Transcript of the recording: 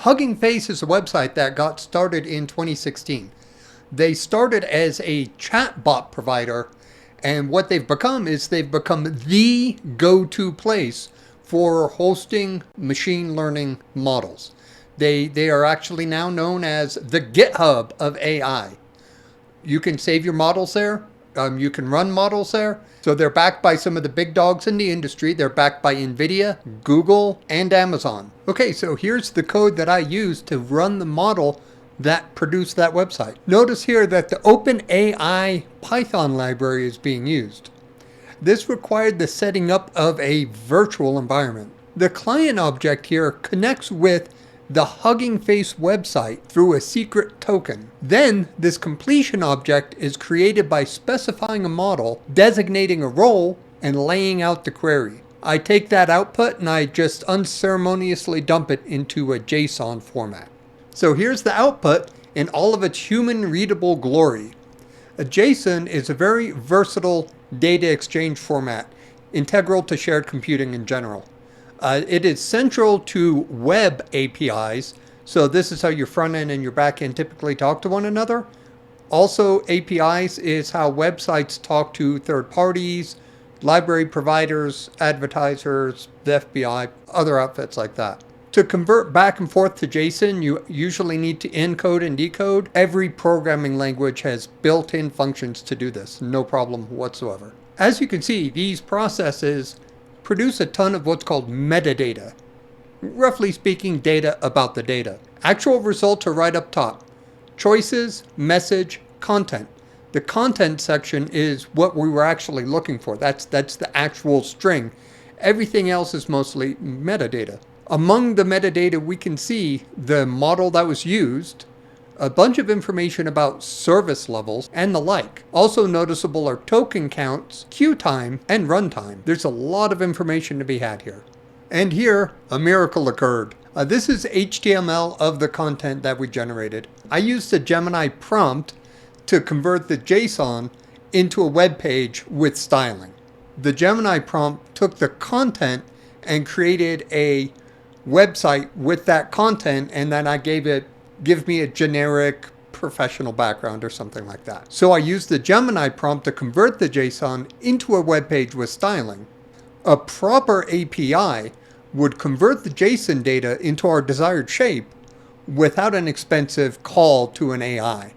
Hugging Face is a website that got started in 2016. They started as a chatbot provider, and what they've become is they've become the go-to place for hosting machine learning models. They are actually now known as the GitHub of AI. You can save your models there. You can run models there. So they're backed by some of the big dogs in the industry. They're backed by NVIDIA, Google, and Amazon. Okay, so here's the code that I used to run the model that produced that website. Notice here that the OpenAI Python library is being used. This required the setting up of a virtual environment. The client object here connects with the Hugging Face website through a secret token. Then this completion object is created by specifying a model, designating a role, and laying out the query. I take that output and I just unceremoniously dump it into a JSON format. So here's the output in all of its human readable glory. A JSON is a very versatile data exchange format, integral to shared computing in general. It is central to web APIs, so this is how your front end and your back end typically talk to one another. Also, APIs is how websites talk to third parties, library providers, advertisers, the FBI, other outfits like that. To convert back and forth to JSON, you usually need to encode and decode. Every programming language has built-in functions to do this, no problem whatsoever. As you can see, these processes produce a ton of what's called metadata. Roughly speaking, data about the data. Actual results are right up top. Choices, message, content. The content section is what we were actually looking for. That's the actual string. Everything else is mostly metadata. Among the metadata, we can see the model that was used, a bunch of information about service levels, and the like. Also noticeable are token counts, queue time, and runtime. There's a lot of information to be had here. And here, a miracle occurred. This is HTML of the content that we generated. I used the Gemini prompt to convert the JSON into a web page with styling. The Gemini prompt took the content and created a website with that content, and then I give me a generic professional background or something like that. So I used the Gemini prompt to convert the JSON into a web page with styling. A proper API would convert the JSON data into our desired shape without an expensive call to an AI.